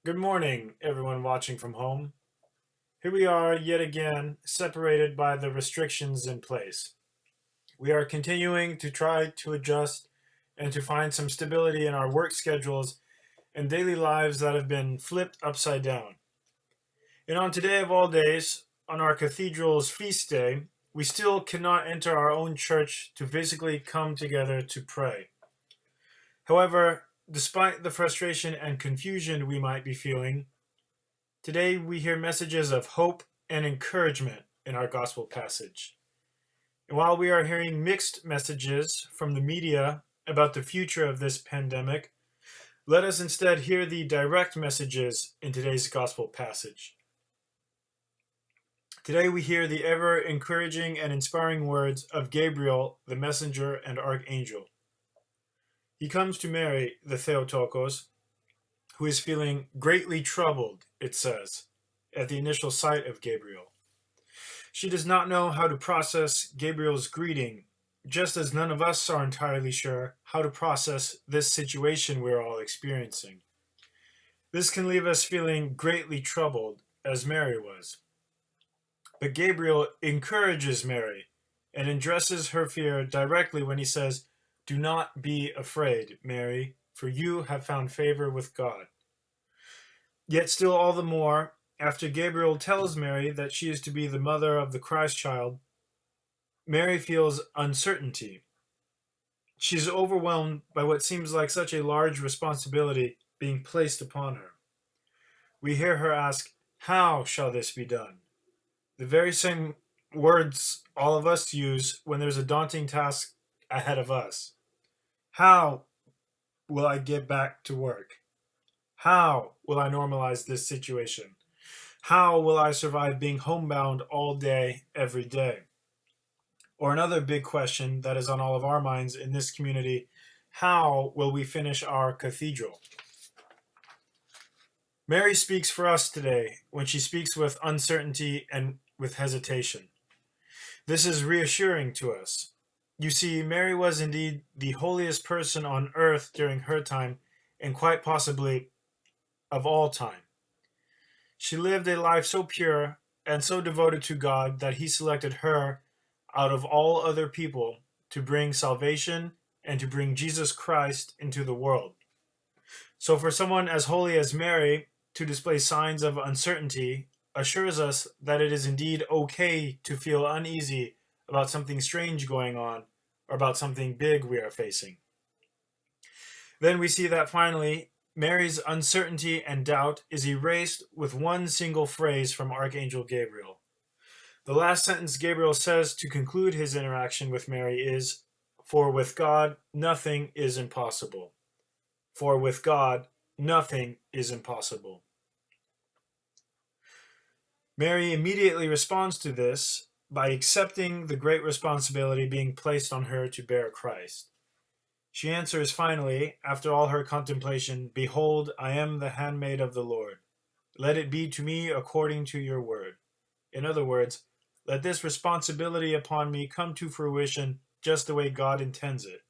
Good morning, everyone watching from home. Here we are yet again, separated by the restrictions in place. We are continuing to try to adjust and to find some stability in our work schedules and daily lives that have been flipped upside down. And on today of all days, on our cathedral's feast day, we still cannot enter our own church to physically come together to pray. However, despite the frustration and confusion we might be feeling, today we hear messages of hope and encouragement in our gospel passage. And while we are hearing mixed messages from the media about the future of this pandemic, let us instead hear the direct messages in today's gospel passage. Today we hear the ever encouraging and inspiring words of Gabriel, the messenger and archangel. He comes to Mary, the Theotokos, who is feeling greatly troubled, it says, at the initial sight of Gabriel. She does not know how to process Gabriel's greeting, just as none of us are entirely sure how to process this situation we're all experiencing. This can leave us feeling greatly troubled, as Mary was. But Gabriel encourages Mary and addresses her fear directly when he says, "Do not be afraid, Mary, for you have found favor with God." Yet still all the more, after Gabriel tells Mary that she is to be the mother of the Christ child, Mary feels uncertainty. She's overwhelmed by what seems like such a large responsibility being placed upon her. We hear her ask, "How shall this be done?" The very same words all of us use when there's a daunting task ahead of us. How will I get back to work? How will I normalize this situation? How will I survive being homebound all day, every day? Or another big question that is on all of our minds in this community, how will we finish our cathedral? Mary speaks for us today when she speaks with uncertainty and with hesitation. This is reassuring to us. You see, Mary was indeed the holiest person on earth during her time, and quite possibly of all time. She lived a life so pure and so devoted to God that he selected her out of all other people to bring salvation and to bring Jesus Christ into the world. So for someone as holy as Mary to display signs of uncertainty assures us that it is indeed okay to feel uneasy about something strange going on or about something big we are facing. Then we see that finally, Mary's uncertainty and doubt is erased with one single phrase from Archangel Gabriel. The last sentence Gabriel says to conclude his interaction with Mary is, "For with God, nothing is impossible." For with God, nothing is impossible. Mary immediately responds to this by accepting the great responsibility being placed on her to bear Christ. She answers finally, after all her contemplation, "Behold, I am the handmaid of the Lord. Let it be to me according to your word." In other words, let this responsibility upon me come to fruition just the way God intends it.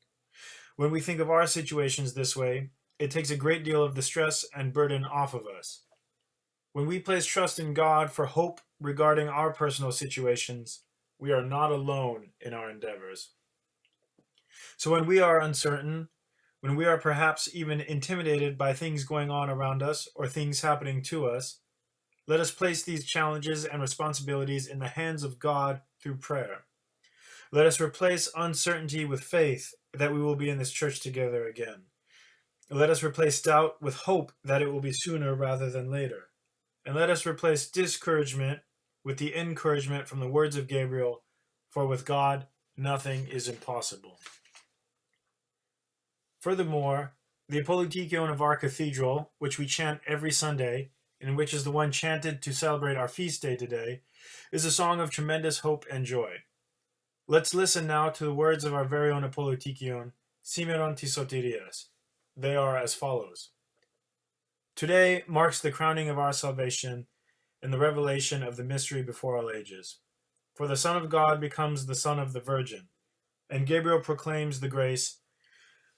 When we think of our situations this way, it takes a great deal of the stress and burden off of us. When we place trust in God for hope regarding our personal situations, we are not alone in our endeavors. So when we are uncertain, when we are perhaps even intimidated by things going on around us or things happening to us, let us place these challenges and responsibilities in the hands of God through prayer. Let us replace uncertainty with faith that we will be in this church together again. Let us replace doubt with hope that it will be sooner rather than later. And let us replace discouragement with the encouragement from the words of Gabriel, "For with God, nothing is impossible." Furthermore, the Apologetikion of our cathedral, which we chant every Sunday, and which is the one chanted to celebrate our feast day today, is a song of tremendous hope and joy. Let's listen now to the words of our very own Apologetikion, Simeon Tisotirias. They are as follows. Today marks the crowning of our salvation and the revelation of the mystery before all ages. For the Son of God becomes the Son of the Virgin, and Gabriel proclaims the grace.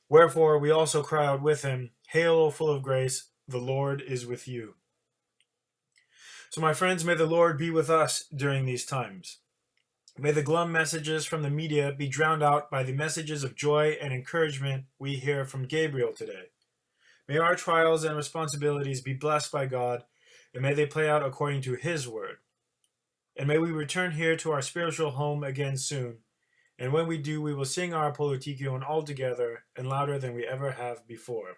Wherefore we also cry out with him, "Hail, O full of grace, the Lord is with you. So, my friends, may the Lord be with us during these times. May the glum messages from the media be drowned out by the messages of joy and encouragement we hear from Gabriel today. May our trials and responsibilities be blessed by God, and may they play out according to His word. And may we return here to our spiritual home again soon. And when we do, we will sing our Apolotikion all together and louder than we ever have before.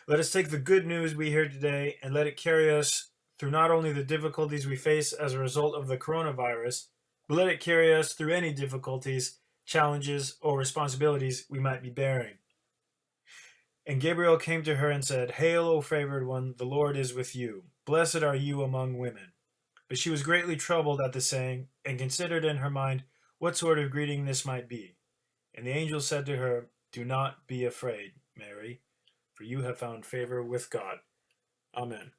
Let us take the good news we hear today and let it carry us through not only the difficulties we face as a result of the coronavirus, but let it carry us through any difficulties, challenges, or responsibilities we might be bearing. And Gabriel came to her and said, Hail, O favored one, the Lord is with you. Blessed are you among women. But she was greatly troubled at the saying, and considered in her mind what sort of greeting this might be. And the angel said to her, Do not be afraid, Mary, for you have found favor with God. Amen.